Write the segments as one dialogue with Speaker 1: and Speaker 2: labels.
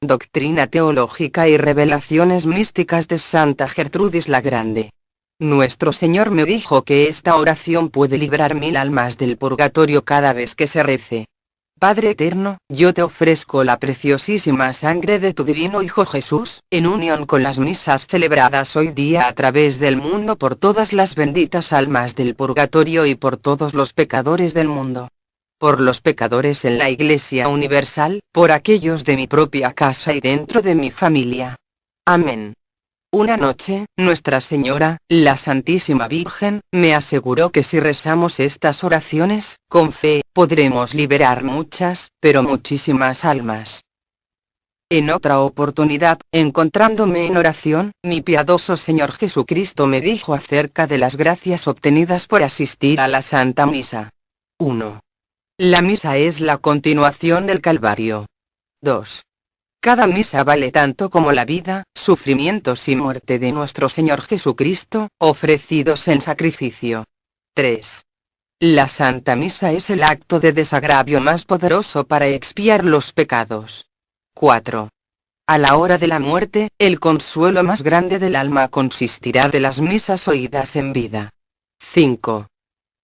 Speaker 1: Doctrina teológica y revelaciones místicas de Santa Gertrudis la Grande. Nuestro Señor me dijo que esta oración puede librar 1000 almas del purgatorio cada vez que se rece. Padre eterno, yo te ofrezco la preciosísima sangre de tu divino Hijo Jesús, en unión con las misas celebradas hoy día a través del mundo por todas las benditas almas del purgatorio y por todos los pecadores del mundo. Por los pecadores en la Iglesia Universal, por aquellos de mi propia casa y dentro de mi familia. Amén. Una noche, Nuestra Señora, la Santísima Virgen, me aseguró que si rezamos estas oraciones, con fe, podremos liberar muchas, pero muchísimas almas. En otra oportunidad, encontrándome en oración, mi piadoso Señor Jesucristo me dijo acerca de las gracias obtenidas por asistir a la Santa Misa. 1. La misa es la continuación del Calvario. 2. Cada misa vale tanto como la vida, sufrimientos y muerte de nuestro Señor Jesucristo, ofrecidos en sacrificio. 3. La Santa Misa es el acto de desagravio más poderoso para expiar los pecados. 4. A la hora de la muerte, el consuelo más grande del alma consistirá de las misas oídas en vida. 5.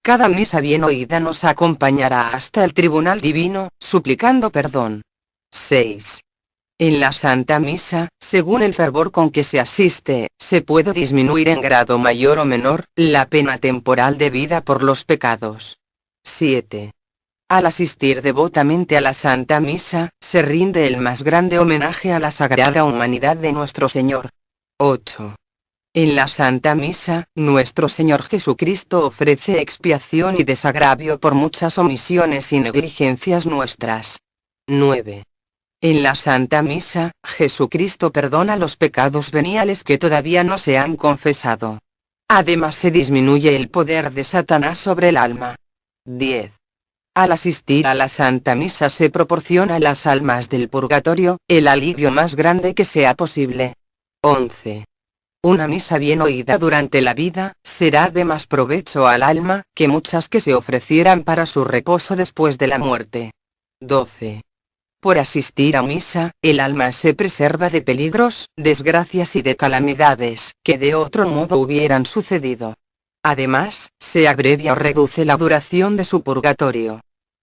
Speaker 1: Cada misa bien oída nos acompañará hasta el tribunal divino, suplicando perdón. 6. En la Santa Misa, según el fervor con que se asiste, se puede disminuir en grado mayor o menor, la pena temporal debida por los pecados. 7. Al asistir devotamente a la Santa Misa, se rinde el más grande homenaje a la sagrada humanidad de nuestro Señor. 8. En la Santa Misa, nuestro Señor Jesucristo ofrece expiación y desagravio por muchas omisiones y negligencias nuestras. 9. En la Santa Misa, Jesucristo perdona los pecados veniales que todavía no se han confesado. Además se disminuye el poder de Satanás sobre el alma. 10. Al asistir a la Santa Misa se proporciona a las almas del purgatorio, el alivio más grande que sea posible. 11. Una misa bien oída durante la vida, será de más provecho al alma, que muchas que se ofrecieran para su reposo después de la muerte. 12. Por asistir a misa, el alma se preserva de peligros, desgracias y de calamidades, que de otro modo hubieran sucedido. Además, se abrevia o reduce la duración de su purgatorio.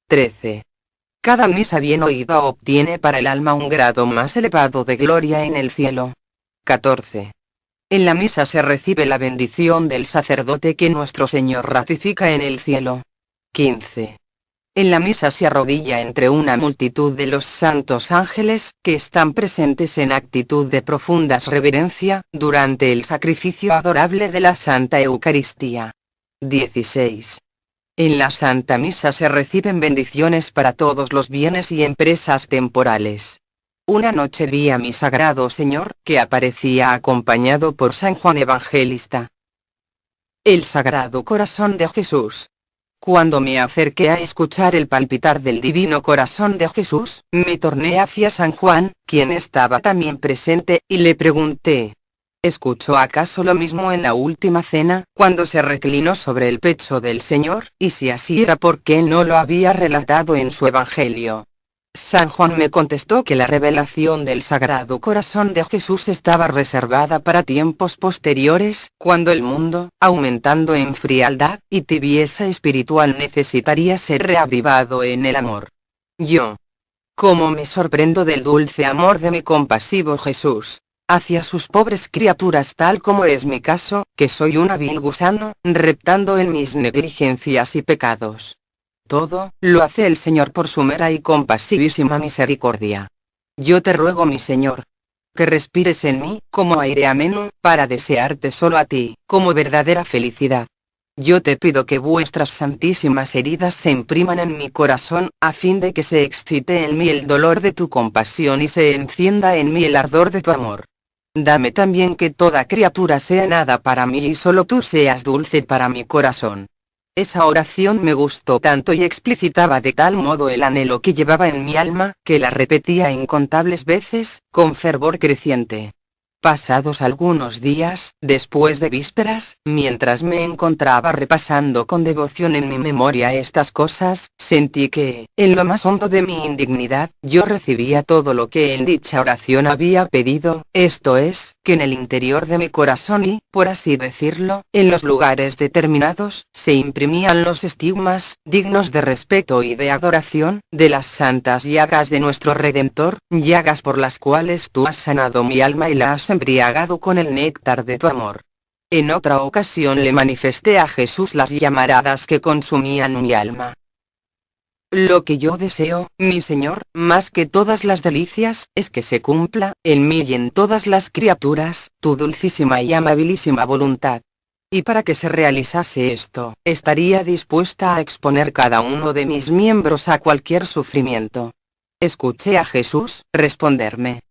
Speaker 1: 13. Cada misa bien oída obtiene para el alma un grado más elevado de gloria en el cielo. 14. En la misa se recibe la bendición del sacerdote que nuestro Señor ratifica en el cielo. 15. En la misa se arrodilla entre una multitud de los santos ángeles, que están presentes en actitud de profunda reverencia, durante el sacrificio adorable de la Santa Eucaristía. 16. En la Santa Misa se reciben bendiciones para todos los bienes y empresas temporales. Una noche vi a mi sagrado Señor, que aparecía acompañado por San Juan Evangelista. El Sagrado Corazón de Jesús. Cuando me acerqué a escuchar el palpitar del Divino Corazón de Jesús, me torné hacia San Juan, quien estaba también presente, y le pregunté: ¿escuchó acaso lo mismo en la última cena, cuando se reclinó sobre el pecho del Señor? Y si así era, ¿por qué no lo había relatado en su Evangelio? San Juan me contestó que la revelación del Sagrado Corazón de Jesús estaba reservada para tiempos posteriores, cuando el mundo, aumentando en frialdad y tibieza espiritual, necesitaría ser reavivado en el amor. Yo, cómo me sorprendo del dulce amor de mi compasivo Jesús hacia sus pobres criaturas, tal como es mi caso, que soy un vil gusano, reptando en mis negligencias y pecados. Todo lo hace el Señor por su mera y compasivísima misericordia. Yo te ruego, mi Señor, que respires en mí, como aire ameno, para desearte solo a ti, como verdadera felicidad. Yo te pido que vuestras santísimas heridas se impriman en mi corazón, a fin de que se excite en mí el dolor de tu compasión y se encienda en mí el ardor de tu amor. Dame también que toda criatura sea nada para mí y solo tú seas dulce para mi corazón. Esa oración me gustó tanto y explicitaba de tal modo el anhelo que llevaba en mi alma, que la repetía incontables veces, con fervor creciente. Pasados algunos días, después de vísperas, mientras me encontraba repasando con devoción en mi memoria estas cosas, sentí que, en lo más hondo de mi indignidad, yo recibía todo lo que en dicha oración había pedido, esto es, que en el interior de mi corazón y, por así decirlo, en los lugares determinados, se imprimían los estigmas, dignos de respeto y de adoración, de las santas llagas de nuestro Redentor, llagas por las cuales tú has sanado mi alma y la has embriagado con el néctar de tu amor. En otra ocasión le manifesté a Jesús las llamaradas que consumían mi alma. Lo que yo deseo, mi Señor, más que todas las delicias, es que se cumpla, en mí y en todas las criaturas, tu dulcísima y amabilísima voluntad. Y para que se realizase esto, estaría dispuesta a exponer cada uno de mis miembros a cualquier sufrimiento. Escuché a Jesús responderme: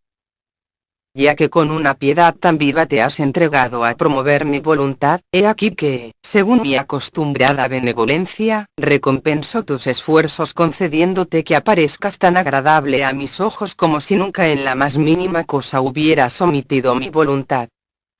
Speaker 1: ya que con una piedad tan viva te has entregado a promover mi voluntad, he aquí que, según mi acostumbrada benevolencia, recompenso tus esfuerzos concediéndote que aparezcas tan agradable a mis ojos como si nunca en la más mínima cosa hubieras omitido mi voluntad.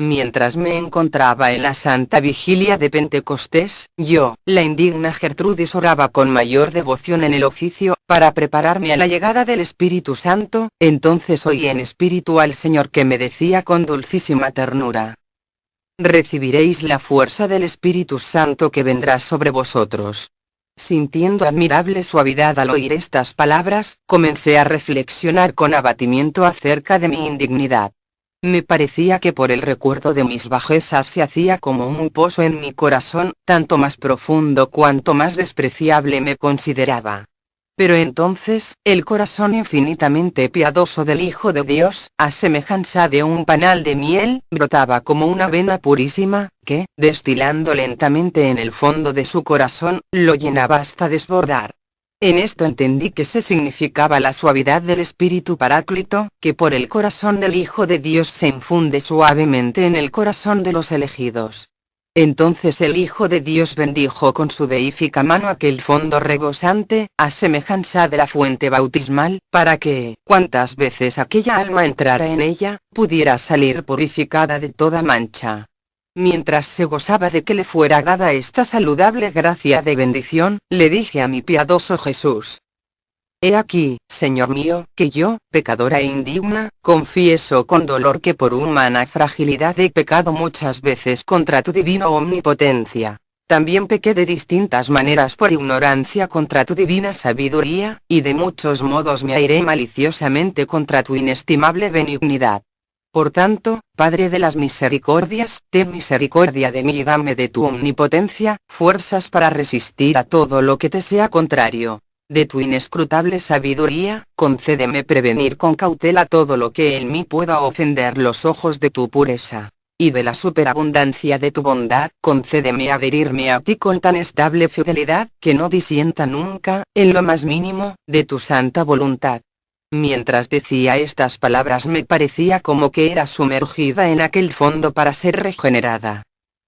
Speaker 1: Mientras me encontraba en la Santa Vigilia de Pentecostés, yo, la indigna Gertrudis, oraba con mayor devoción en el oficio, para prepararme a la llegada del Espíritu Santo. Entonces oí en espíritu al Señor que me decía con dulcísima ternura: recibiréis la fuerza del Espíritu Santo que vendrá sobre vosotros. Sintiendo admirable suavidad al oír estas palabras, comencé a reflexionar con abatimiento acerca de mi indignidad. Me parecía que por el recuerdo de mis bajezas se hacía como un pozo en mi corazón, tanto más profundo cuanto más despreciable me consideraba. Pero entonces, el corazón infinitamente piadoso del Hijo de Dios, a semejanza de un panal de miel, brotaba como una vena purísima, que, destilando lentamente en el fondo de su corazón, lo llenaba hasta desbordar. En esto entendí que se significaba la suavidad del Espíritu Paráclito, que por el corazón del Hijo de Dios se infunde suavemente en el corazón de los elegidos. Entonces el Hijo de Dios bendijo con su deífica mano aquel fondo rebosante, a semejanza de la fuente bautismal, para que, cuantas veces aquella alma entrara en ella, pudiera salir purificada de toda mancha. Mientras se gozaba de que le fuera dada esta saludable gracia de bendición, le dije a mi piadoso Jesús: he aquí, Señor mío, que yo, pecadora e indigna, confieso con dolor que por humana fragilidad he pecado muchas veces contra tu divina omnipotencia. También pequé de distintas maneras por ignorancia contra tu divina sabiduría, y de muchos modos me airé maliciosamente contra tu inestimable benignidad. Por tanto, Padre de las misericordias, ten misericordia de mí y dame de tu omnipotencia, fuerzas para resistir a todo lo que te sea contrario. De tu inescrutable sabiduría, concédeme prevenir con cautela todo lo que en mí pueda ofender los ojos de tu pureza. Y de la superabundancia de tu bondad, concédeme adherirme a ti con tan estable fidelidad, que no disienta nunca, en lo más mínimo, de tu santa voluntad. Mientras decía estas palabras me parecía como que era sumergida en aquel fondo para ser regenerada.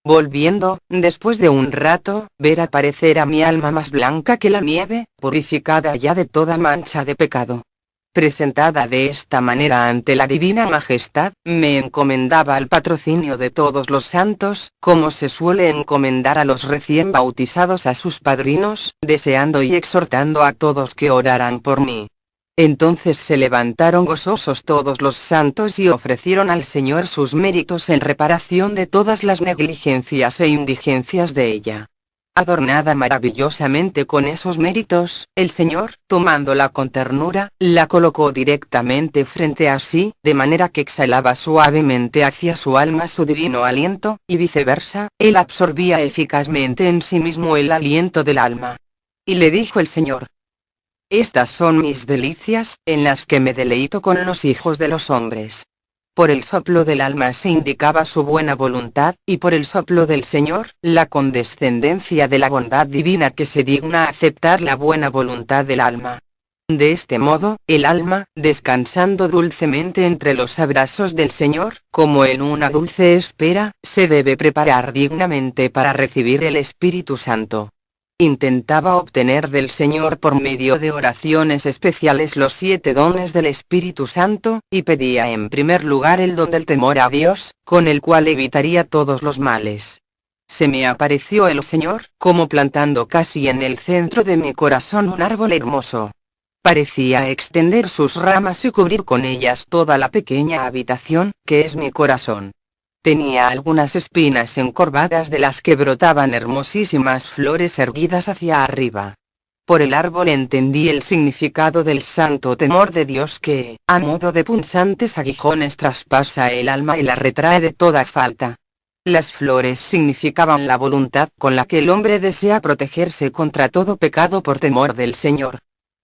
Speaker 1: Volviendo, después de un rato, ver aparecer a mi alma más blanca que la nieve, purificada ya de toda mancha de pecado. Presentada de esta manera ante la divina majestad, me encomendaba al patrocinio de todos los santos, como se suele encomendar a los recién bautizados a sus padrinos, deseando y exhortando a todos que oraran por mí. Entonces se levantaron gozosos todos los santos y ofrecieron al Señor sus méritos en reparación de todas las negligencias e indigencias de ella. Adornada maravillosamente con esos méritos, el Señor, tomándola con ternura, la colocó directamente frente a sí, de manera que exhalaba suavemente hacia su alma su divino aliento, y viceversa, él absorbía eficazmente en sí mismo el aliento del alma. Y le dijo el Señor: estas son mis delicias, en las que me deleito con los hijos de los hombres. Por el soplo del alma se indicaba su buena voluntad, y por el soplo del Señor, la condescendencia de la bondad divina que se digna aceptar la buena voluntad del alma. De este modo, el alma, descansando dulcemente entre los abrazos del Señor, como en una dulce espera, se debe preparar dignamente para recibir el Espíritu Santo. Intentaba obtener del Señor por medio de oraciones especiales los 7 dones del Espíritu Santo, y pedía en primer lugar el don del temor a Dios, con el cual evitaría todos los males. Se me apareció el Señor, como plantando casi en el centro de mi corazón un árbol hermoso. Parecía extender sus ramas y cubrir con ellas toda la pequeña habitación, que es mi corazón. Tenía algunas espinas encorvadas de las que brotaban hermosísimas flores erguidas hacia arriba. Por el árbol entendí el significado del santo temor de Dios que, a modo de punzantes aguijones, traspasa el alma y la retrae de toda falta. Las flores significaban la voluntad con la que el hombre desea protegerse contra todo pecado por temor del Señor.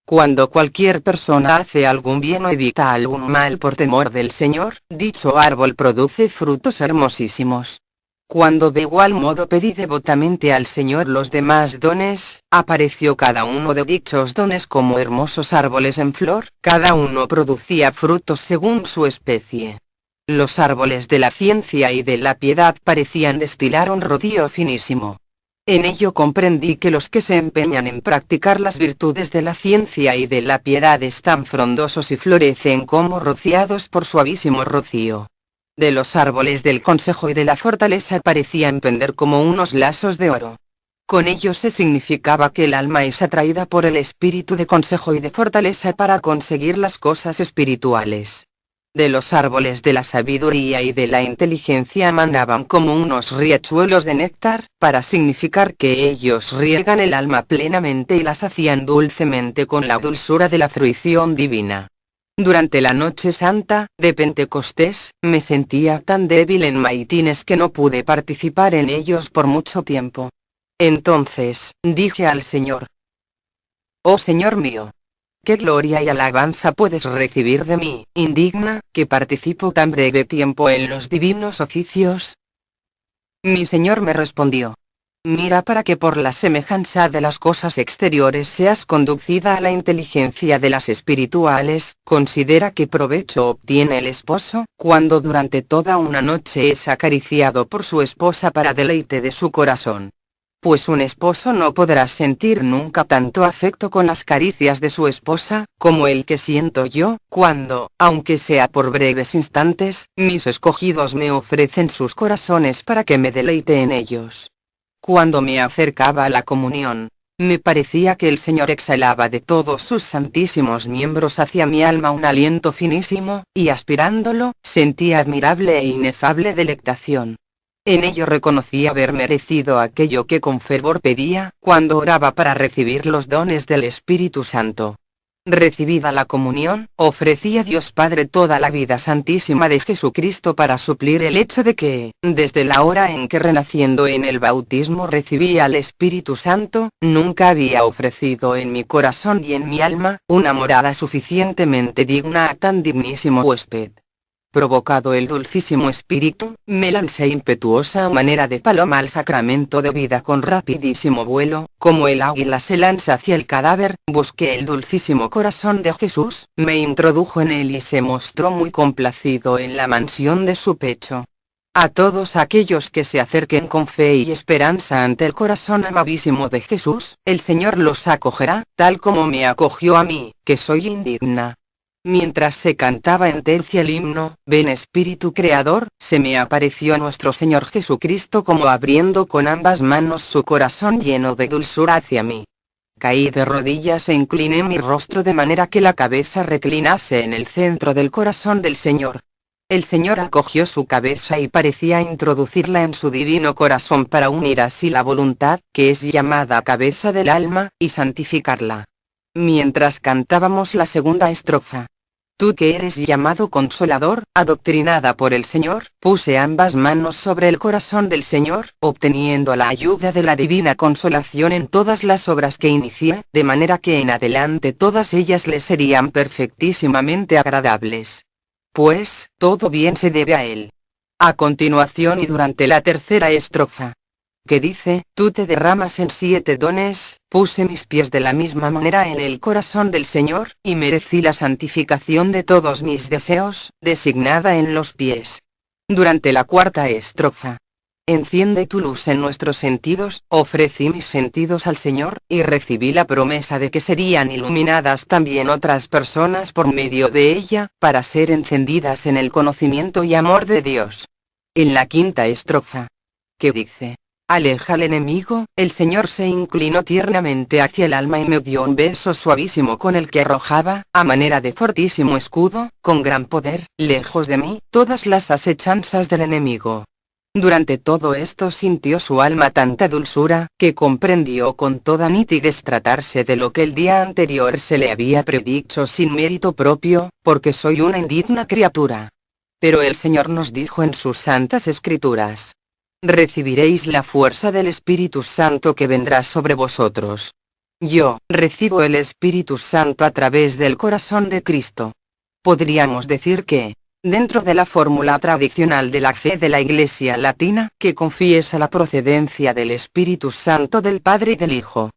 Speaker 1: Cuando cualquier persona hace algún bien o evita algún mal por temor del Señor, dicho árbol produce frutos hermosísimos. Cuando de igual modo pedí devotamente al Señor los demás dones, apareció cada uno de dichos dones como hermosos árboles en flor, cada uno producía frutos según su especie. Los árboles de la ciencia y de la piedad parecían destilar un rocío finísimo. En ello comprendí que los que se empeñan en practicar las virtudes de la ciencia y de la piedad están frondosos y florecen como rociados por suavísimo rocío. De los árboles del consejo y de la fortaleza parecían pender como unos lazos de oro. Con ello se significaba que el alma es atraída por el espíritu de consejo y de fortaleza para conseguir las cosas espirituales. De los árboles de la sabiduría y de la inteligencia manaban como unos riachuelos de néctar, para significar que ellos riegan el alma plenamente y la hacían dulcemente con la dulzura de la fruición divina. Durante la noche santa, de Pentecostés, me sentía tan débil en maitines que no pude participar en ellos por mucho tiempo. Entonces, dije al Señor: «Oh Señor mío, ¿qué gloria y alabanza puedes recibir de mí, indigna, que participo tan breve tiempo en los divinos oficios?» Mi Señor me respondió: «Mira para que por la semejanza de las cosas exteriores seas conducida a la inteligencia de las espirituales. Considera qué provecho obtiene el esposo, cuando durante toda una noche es acariciado por su esposa para deleite de su corazón. Pues un esposo no podrá sentir nunca tanto afecto con las caricias de su esposa, como el que siento yo, cuando, aunque sea por breves instantes, mis escogidos me ofrecen sus corazones para que me deleite en ellos. Cuando me acercaba a la comunión, me parecía que el Señor exhalaba de todos sus santísimos miembros hacia mi alma un aliento finísimo, y aspirándolo, sentía admirable e inefable delectación. En ello reconocí haber merecido aquello que con fervor pedía, cuando oraba para recibir los dones del Espíritu Santo. Recibida la comunión, ofrecí a Dios Padre toda la vida santísima de Jesucristo para suplir el hecho de que, desde la hora en que renaciendo en el bautismo recibí al Espíritu Santo, nunca había ofrecido en mi corazón y en mi alma, una morada suficientemente digna a tan dignísimo huésped. Provocado el dulcísimo espíritu, me lancé impetuosa a manera de paloma al sacramento de vida con rapidísimo vuelo, como el águila se lanza hacia el cadáver. Busqué el dulcísimo corazón de Jesús, me introdujo en él y se mostró muy complacido en la mansión de su pecho. A todos aquellos que se acerquen con fe y esperanza ante el corazón amabilísimo de Jesús, el Señor los acogerá, tal como me acogió a mí, que soy indigna. Mientras se cantaba en tercia el himno, «Ven Espíritu Creador», se me apareció nuestro Señor Jesucristo como abriendo con ambas manos su corazón lleno de dulzura hacia mí. Caí de rodillas e incliné mi rostro de manera que la cabeza reclinase en el centro del corazón del Señor. El Señor acogió su cabeza y parecía introducirla en su divino corazón para unir así la voluntad, que es llamada cabeza del alma, y santificarla. Mientras cantábamos la segunda estrofa: «Tú que eres llamado Consolador», adoctrinada por el Señor, puse ambas manos sobre el corazón del Señor, obteniendo la ayuda de la divina consolación en todas las obras que inicié, de manera que en adelante todas ellas le serían perfectísimamente agradables. Pues, todo bien se debe a Él. A continuación y durante la tercera estrofa, que dice: «Tú te derramas en 7 dones», puse mis pies de la misma manera en el corazón del Señor, y merecí la santificación de todos mis deseos, designada en los pies. Durante la cuarta estrofa, Enciende tu luz en nuestros sentidos. Ofrecí mis sentidos al Señor, y recibí la promesa de que serían iluminadas también otras personas por medio de ella, para ser encendidas en el conocimiento y amor de Dios. En la quinta estrofa, que dice: aleja al enemigo, el Señor se inclinó tiernamente hacia el alma y me dio un beso suavísimo con el que arrojaba, a manera de fortísimo escudo, con gran poder, lejos de mí, todas las asechanzas del enemigo. Durante todo esto sintió su alma tanta dulzura, que comprendió con toda nitidez tratarse de lo que el día anterior se le había predicho sin mérito propio, porque soy una indigna criatura. Pero el Señor nos dijo en sus santas escrituras: recibiréis la fuerza del Espíritu Santo que vendrá sobre vosotros. Yo recibo el Espíritu Santo a través del corazón de Cristo. Podríamos decir que, dentro de la fórmula tradicional de la fe de la Iglesia Latina, que confiesa la procedencia del Espíritu Santo del Padre y del Hijo,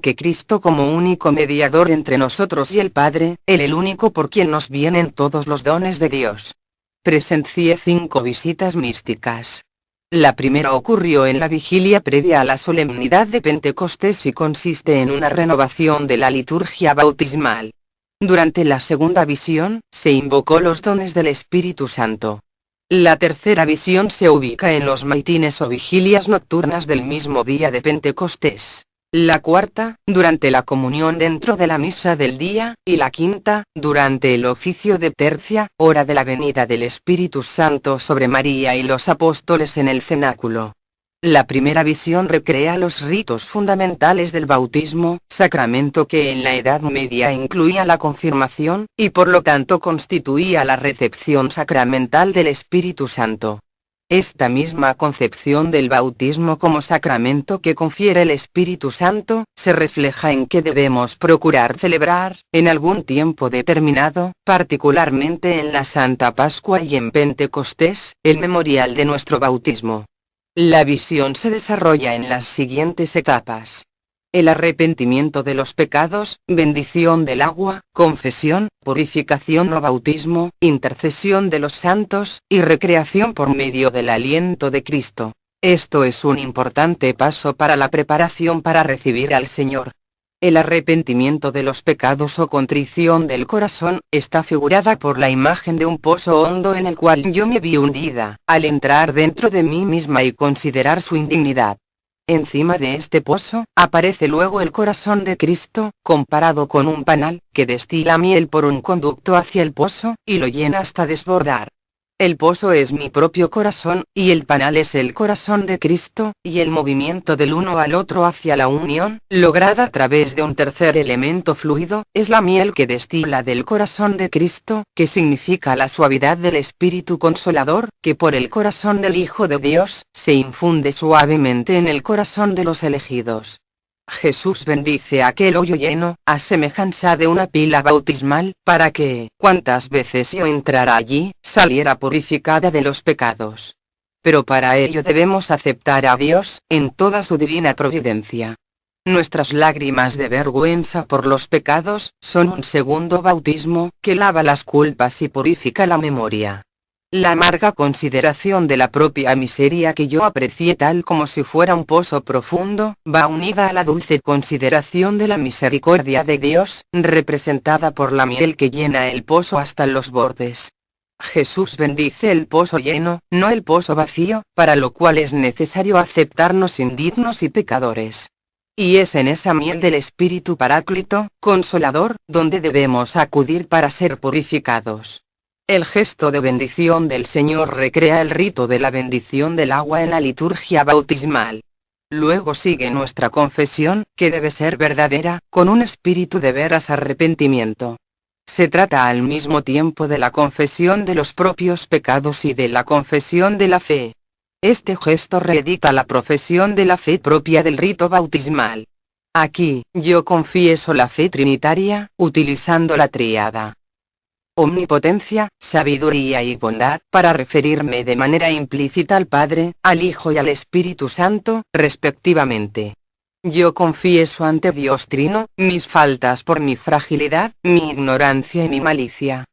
Speaker 1: que Cristo como único mediador entre nosotros y el Padre, Él el único por quien nos vienen todos los dones de Dios. Presencié 5 visitas místicas. La primera ocurrió en la vigilia previa a la solemnidad de Pentecostés y consiste en una renovación de la liturgia bautismal. Durante la segunda visión, se invocó los dones del Espíritu Santo. La tercera visión se ubica en los maitines o vigilias nocturnas del mismo día de Pentecostés. La cuarta, durante la comunión dentro de la misa del día, y la quinta, durante el oficio de tercia, hora de la venida del Espíritu Santo sobre María y los apóstoles en el cenáculo. La primera visión recrea los ritos fundamentales del bautismo, sacramento que en la Edad Media incluía la confirmación, y por lo tanto constituía la recepción sacramental del Espíritu Santo. Esta misma concepción del bautismo como sacramento que confiere el Espíritu Santo, se refleja en que debemos procurar celebrar, en algún tiempo determinado, particularmente en la Santa Pascua y en Pentecostés, el memorial de nuestro bautismo. La visión se desarrolla en las siguientes etapas: el arrepentimiento de los pecados, bendición del agua, confesión, purificación o bautismo, intercesión de los santos, y recreación por medio del aliento de Cristo. Esto es un importante paso para la preparación para recibir al Señor. El arrepentimiento de los pecados o contrición del corazón, está figurada por la imagen de un pozo hondo en el cual yo me vi hundida, al entrar dentro de mí misma y considerar su indignidad. Encima de este pozo, aparece luego el corazón de Cristo, comparado con un panal, que destila miel por un conducto hacia el pozo, y lo llena hasta desbordar. El pozo es mi propio corazón, y el panal es el corazón de Cristo, y el movimiento del uno al otro hacia la unión, lograda a través de un tercer elemento fluido, es la miel que destila del corazón de Cristo, que significa la suavidad del Espíritu Consolador, que por el corazón del Hijo de Dios, se infunde suavemente en el corazón de los elegidos. Jesús bendice aquel hoyo lleno, a semejanza de una pila bautismal, para que, cuantas veces yo entrara allí, saliera purificada de los pecados. Pero para ello debemos aceptar a Dios, en toda su divina providencia. Nuestras lágrimas de vergüenza por los pecados, son un segundo bautismo, que lava las culpas y purifica la memoria. La amarga consideración de la propia miseria que yo aprecié tal como si fuera un pozo profundo, va unida a la dulce consideración de la misericordia de Dios, representada por la miel que llena el pozo hasta los bordes. Jesús bendice el pozo lleno, no el pozo vacío, para lo cual es necesario aceptarnos indignos y pecadores. Y es en esa miel del Espíritu Paráclito, Consolador, donde debemos acudir para ser purificados. El gesto de bendición del Señor recrea el rito de la bendición del agua en la liturgia bautismal. Luego sigue nuestra confesión, que debe ser verdadera, con un espíritu de veras arrepentimiento. Se trata al mismo tiempo de la confesión de los propios pecados y de la confesión de la fe. Este gesto reedita la profesión de la fe propia del rito bautismal. Aquí, yo confieso la fe trinitaria, utilizando la tríada: omnipotencia, sabiduría y bondad, para referirme de manera implícita al Padre, al Hijo y al Espíritu Santo, respectivamente. Yo confieso ante Dios Trino, mis faltas por mi fragilidad, mi ignorancia y mi malicia.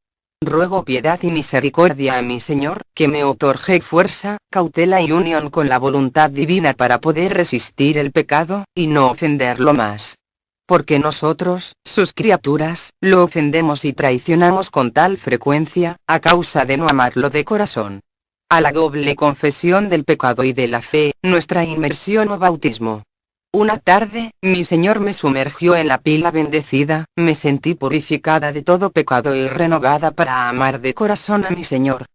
Speaker 1: ruego piedad y misericordia a mi Señor, que me otorgue fuerza, cautela y unión con la voluntad divina para poder resistir el pecado, y no ofenderlo más. Porque nosotros, sus criaturas, lo ofendemos y traicionamos con tal frecuencia, a causa de no amarlo de corazón. A la doble confesión del pecado y de la fe, nuestra inmersión o bautismo. Una tarde, mi Señor me sumergió en la pila bendecida, me sentí purificada de todo pecado y renovada para amar de corazón a mi Señor.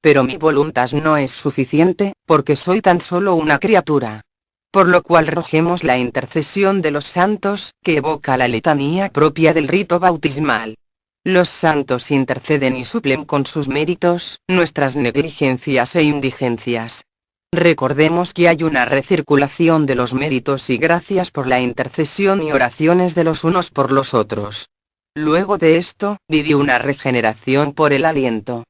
Speaker 1: Pero mi voluntad no es suficiente, porque soy tan solo una criatura. Por lo cual roguemos la intercesión de los santos, que evoca la letanía propia del rito bautismal. Los santos interceden y suplen con sus méritos, nuestras negligencias e indigencias. Recordemos que hay una recirculación de los méritos y gracias por la intercesión y oraciones de los unos por los otros. Luego de esto, viví una regeneración por el aliento.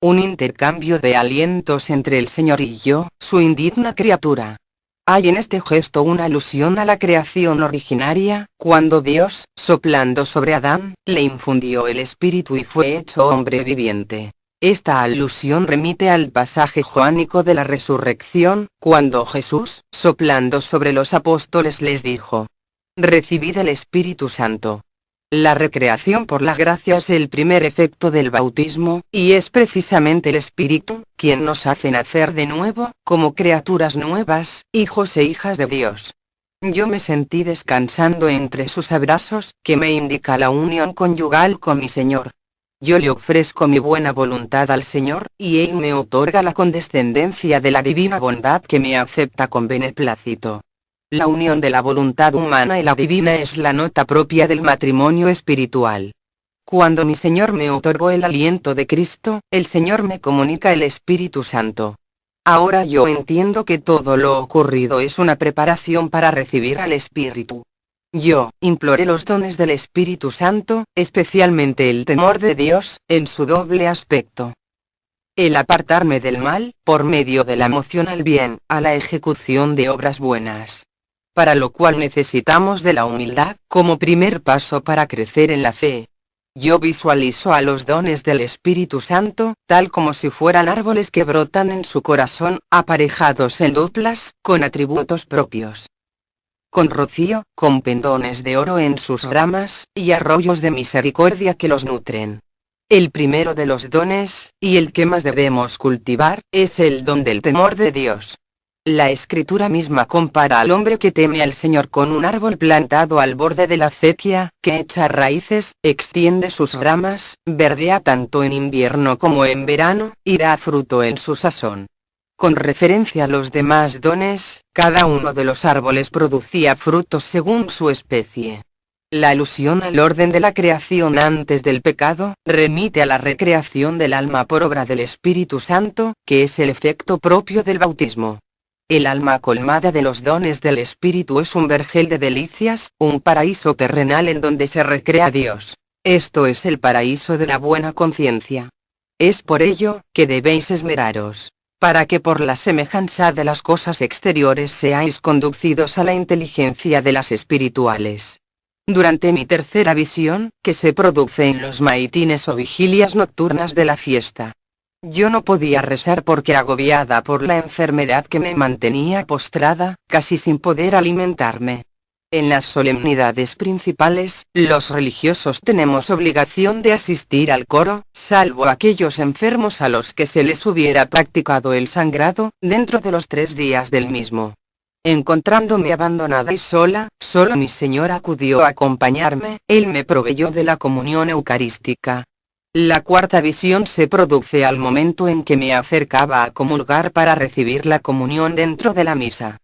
Speaker 1: Un intercambio de alientos entre el Señor y yo, su indigna criatura. Hay en este gesto una alusión a la creación originaria, cuando Dios, soplando sobre Adán, le infundió el espíritu y fue hecho hombre viviente. Esta alusión remite al pasaje joánico de la resurrección, cuando Jesús, soplando sobre los apóstoles les dijo: recibid el Espíritu Santo. La recreación por la gracia es el primer efecto del bautismo, y es precisamente el Espíritu, quien nos hace nacer de nuevo, como criaturas nuevas, hijos e hijas de Dios. Yo me sentí descansando entre sus abrazos, que me indica la unión conyugal con mi Señor. Yo le ofrezco mi buena voluntad al Señor, y Él me otorga la condescendencia de la divina bondad que me acepta con beneplácito. La unión de la voluntad humana y la divina es la nota propia del matrimonio espiritual. Cuando mi Señor me otorgó el aliento de Cristo, el Señor me comunica el Espíritu Santo. Ahora yo entiendo que todo lo ocurrido es una preparación para recibir al Espíritu. Yo imploré los dones del Espíritu Santo, especialmente el temor de Dios, en su doble aspecto. El apartarme del mal, por medio de la moción al bien, a la ejecución de obras buenas. Para lo cual necesitamos de la humildad, como primer paso para crecer en la fe. Yo visualizo a los dones del Espíritu Santo, tal como si fueran árboles que brotan en su corazón, aparejados en duplas, con atributos propios. Con rocío, con pendones de oro en sus ramas, y arroyos de misericordia que los nutren. El primero de los dones, y el que más debemos cultivar, es el don del temor de Dios. La Escritura misma compara al hombre que teme al Señor con un árbol plantado al borde de la acequia, que echa raíces, extiende sus ramas, verdea tanto en invierno como en verano, y da fruto en su sazón. Con referencia a los demás dones, cada uno de los árboles producía frutos según su especie. La alusión al orden de la creación antes del pecado, remite a la recreación del alma por obra del Espíritu Santo, que es el efecto propio del bautismo. El alma colmada de los dones del Espíritu es un vergel de delicias, un paraíso terrenal en donde se recrea Dios. Esto es el paraíso de la buena conciencia. Es por ello, que debéis esmeraros, para que por la semejanza de las cosas exteriores seáis conducidos a la inteligencia de las espirituales. Durante mi tercera visión, que se produce en los maitines o vigilias nocturnas de la fiesta, yo no podía rezar porque agobiada por la enfermedad que me mantenía postrada, casi sin poder alimentarme. En las solemnidades principales, los religiosos tenemos obligación de asistir al coro, salvo aquellos enfermos a los que se les hubiera practicado el sangrado, dentro de los 3 días del mismo. Encontrándome abandonada y sola, solo mi Señor acudió a acompañarme, Él me proveyó de la comunión eucarística. La cuarta visión se produce al momento en que me acercaba a comulgar para recibir la comunión dentro de la misa.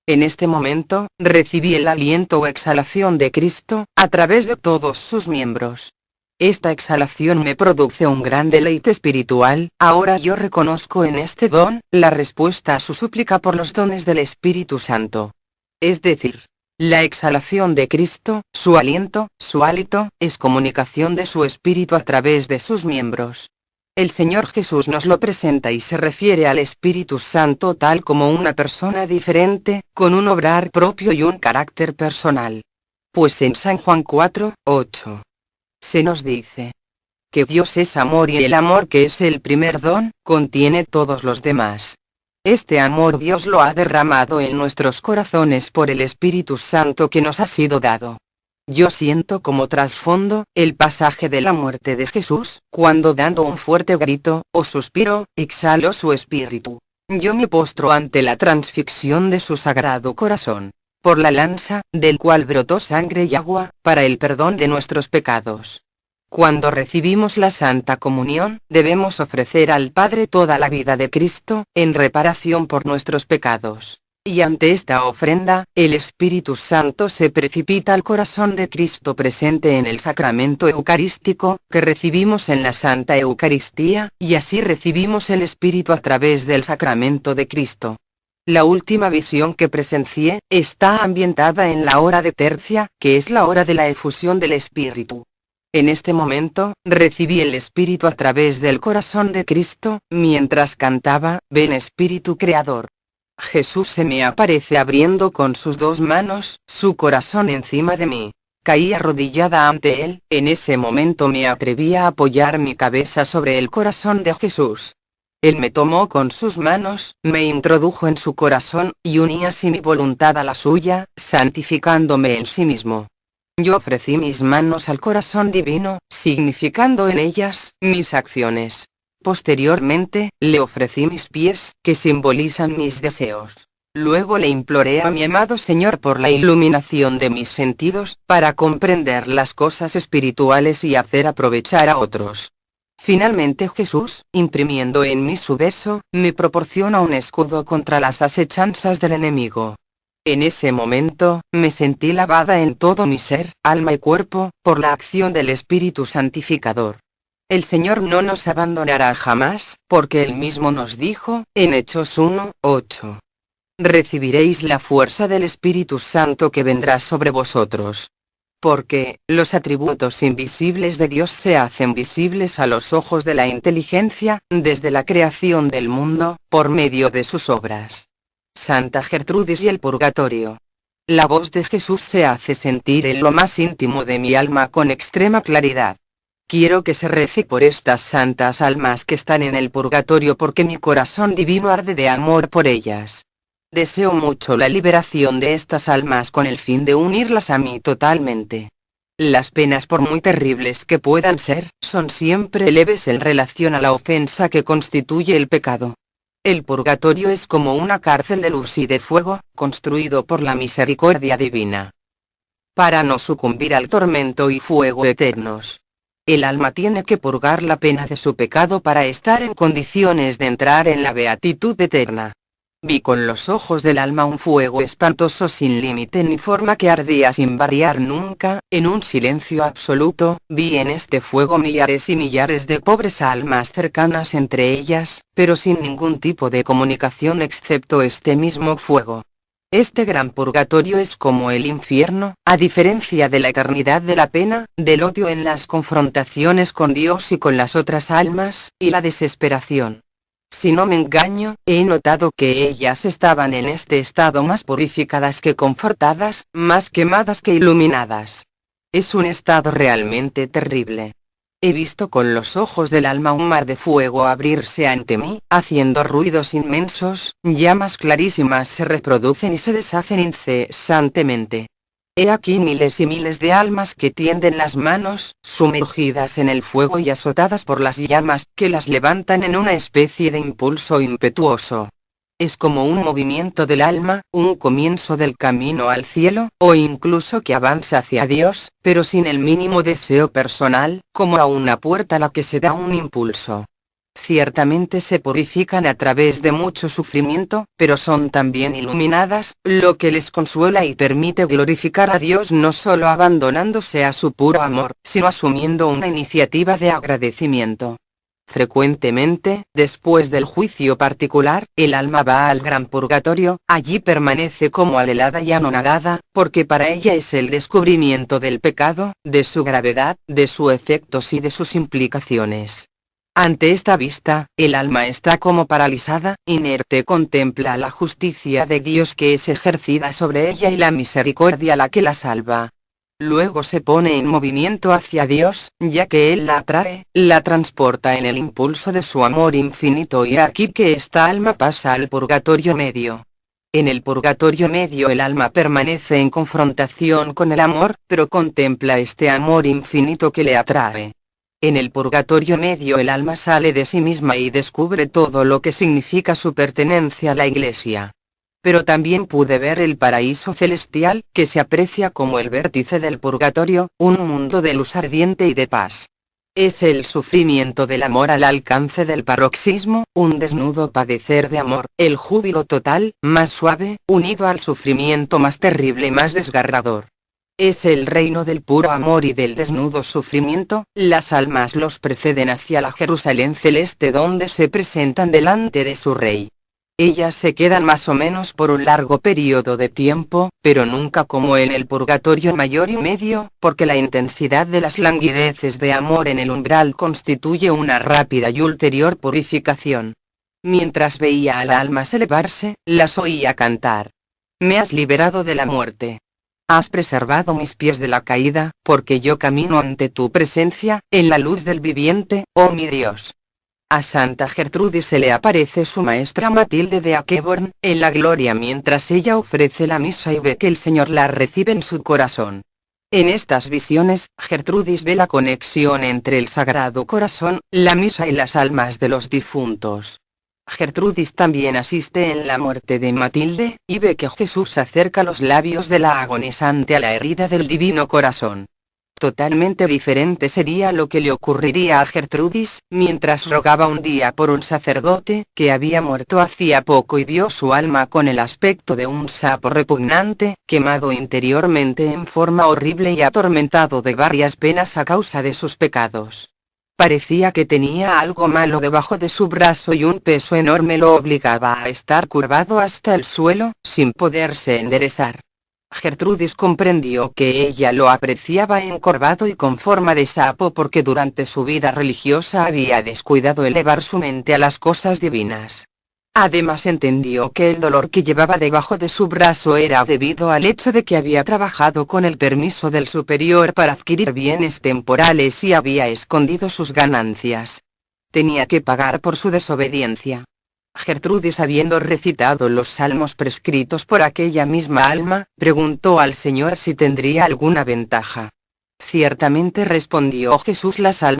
Speaker 1: En este momento, recibí el aliento o exhalación de Cristo, a través de todos sus miembros. Esta exhalación me produce un gran deleite espiritual. Ahora yo reconozco en este don, la respuesta a su súplica por los dones del Espíritu Santo. Es decir, la exhalación de Cristo, su aliento, su hálito, es comunicación de su Espíritu a través de sus miembros. El Señor Jesús nos lo presenta y se refiere al Espíritu Santo tal como una persona diferente, con un obrar propio y un carácter personal. Pues en San Juan 4:8 se nos dice: Que Dios es amor y el amor, que es el primer don, contiene todos los demás. Este amor Dios lo ha derramado en nuestros corazones por el Espíritu Santo que nos ha sido dado. Yo siento como trasfondo el pasaje de la muerte de Jesús, cuando dando un fuerte grito, o suspiro, exhaló su espíritu. Yo me postro ante la transfixión de su sagrado corazón, por la lanza, del cual brotó sangre y agua, para el perdón de nuestros pecados. Cuando recibimos la Santa Comunión, debemos ofrecer al Padre toda la vida de Cristo, en reparación por nuestros pecados. Y ante esta ofrenda, el Espíritu Santo se precipita al corazón de Cristo presente en el sacramento eucarístico, que recibimos en la Santa Eucaristía, y así recibimos el Espíritu a través del sacramento de Cristo. La última visión que presencié, está ambientada en la hora de tercia, que es la hora de la efusión del Espíritu. En este momento, recibí el Espíritu a través del corazón de Cristo, mientras cantaba, Ven Espíritu Creador. Jesús se me aparece abriendo con sus dos manos, su corazón encima de mí. Caí arrodillada ante él, en ese momento me atreví a apoyar mi cabeza sobre el corazón de Jesús. Él me tomó con sus manos, me introdujo en su corazón, y uní así mi voluntad a la suya, santificándome en sí mismo. Yo ofrecí mis manos al corazón divino, significando en ellas, mis acciones. Posteriormente, le ofrecí mis pies, que simbolizan mis deseos. Luego le imploré a mi amado Señor por la iluminación de mis sentidos, para comprender las cosas espirituales y hacer aprovechar a otros. Finalmente Jesús, imprimiendo en mí su beso, me proporciona un escudo contra las asechanzas del enemigo. En ese momento, me sentí lavada en todo mi ser, alma y cuerpo, por la acción del Espíritu Santificador. El Señor no nos abandonará jamás, porque Él mismo nos dijo, en Hechos 1:8. Recibiréis la fuerza del Espíritu Santo que vendrá sobre vosotros. Porque, los atributos invisibles de Dios se hacen visibles a los ojos de la inteligencia, desde la creación del mundo, por medio de sus obras. Santa Gertrudis y el Purgatorio. La voz de Jesús se hace sentir en lo más íntimo de mi alma con extrema claridad. Quiero que se rece por estas santas almas que están en el purgatorio, porque mi corazón divino arde de amor por ellas. Deseo mucho la liberación de estas almas con el fin de unirlas a mí totalmente. Las penas, por muy terribles que puedan ser, son siempre leves en relación a la ofensa que constituye el pecado. El purgatorio es como una cárcel de luz y de fuego, construido por la misericordia divina, para no sucumbir al tormento y fuego eternos. El alma tiene que purgar la pena de su pecado para estar en condiciones de entrar en la beatitud eterna. Vi con los ojos del alma un fuego espantoso sin límite ni forma, que ardía sin variar nunca, en un silencio absoluto. Vi en este fuego millares y millares de pobres almas cercanas entre ellas, pero sin ningún tipo de comunicación excepto este mismo fuego. Este gran purgatorio es como el infierno, a diferencia de la eternidad de la pena, del odio en las confrontaciones con Dios y con las otras almas, y la desesperación. Si no me engaño, he notado que ellas estaban en este estado más purificadas que confortadas, más quemadas que iluminadas. Es un estado realmente terrible. He visto con los ojos del alma un mar de fuego abrirse ante mí, haciendo ruidos inmensos, llamas clarísimas se reproducen y se deshacen incesantemente. He aquí miles y miles de almas que tienden las manos, sumergidas en el fuego y azotadas por las llamas, que las levantan en una especie de impulso impetuoso. Es como un movimiento del alma, un comienzo del camino al cielo, o incluso que avanza hacia Dios, pero sin el mínimo deseo personal, como a una puerta a la que se da un impulso. Ciertamente se purifican a través de mucho sufrimiento, pero son también iluminadas, lo que les consuela y permite glorificar a Dios, no solo abandonándose a su puro amor, sino asumiendo una iniciativa de agradecimiento. Frecuentemente, después del juicio particular, el alma va al gran purgatorio, allí permanece como alelada y anonadada, porque para ella es el descubrimiento del pecado, de su gravedad, de sus efectos y de sus implicaciones. Ante esta vista, el alma está como paralizada, inerte, contempla la justicia de Dios que es ejercida sobre ella y la misericordia la que la salva. Luego se pone en movimiento hacia Dios, ya que Él la atrae, la transporta en el impulso de su amor infinito, y aquí que esta alma pasa al purgatorio medio. En el purgatorio medio el alma permanece en confrontación con el amor, pero contempla este amor infinito que le atrae. En el purgatorio medio el alma sale de sí misma y descubre todo lo que significa su pertenencia a la Iglesia. Pero también pude ver el paraíso celestial, que se aprecia como el vértice del purgatorio, un mundo de luz ardiente y de paz. Es el sufrimiento del amor al alcance del paroxismo, un desnudo padecer de amor, el júbilo total, más suave, unido al sufrimiento más terrible y más desgarrador. Es el reino del puro amor y del desnudo sufrimiento, las almas los preceden hacia la Jerusalén celeste donde se presentan delante de su Rey. Ellas se quedan más o menos por un largo periodo de tiempo, pero nunca como en el purgatorio mayor y medio, porque la intensidad de las languideces de amor en el umbral constituye una rápida y ulterior purificación. Mientras veía al almas elevarse, las oía cantar. Me has liberado de la muerte. Has preservado mis pies de la caída, porque yo camino ante tu presencia, en la luz del viviente, oh mi Dios. A Santa Gertrudis se le aparece su maestra Matilde de Aqueborn, en la gloria mientras ella ofrece la misa y ve que el Señor la recibe en su corazón. En estas visiones, Gertrudis ve la conexión entre el Sagrado Corazón, la misa y las almas de los difuntos. Gertrudis también asiste en la muerte de Matilde, y ve que Jesús acerca los labios de la agonizante a la herida del Divino Corazón. Totalmente diferente sería lo que le ocurriría a Gertrudis, mientras rogaba un día por un sacerdote, que había muerto hacía poco y vio su alma con el aspecto de un sapo repugnante, quemado interiormente en forma horrible y atormentado de varias penas a causa de sus pecados. Parecía que tenía algo malo debajo de su brazo y un peso enorme lo obligaba a estar curvado hasta el suelo, sin poderse enderezar. Gertrudis comprendió que ella lo apreciaba encorvado y con forma de sapo porque durante su vida religiosa había descuidado elevar su mente a las cosas divinas. Además entendió que el dolor que llevaba debajo de su brazo era debido al hecho de que había trabajado con el permiso del superior para adquirir bienes temporales y había escondido sus ganancias. Tenía que pagar por su desobediencia. Gertrudis, habiendo recitado los salmos prescritos por aquella misma alma, preguntó al Señor si tendría alguna ventaja. Ciertamente, respondió Jesús, las almas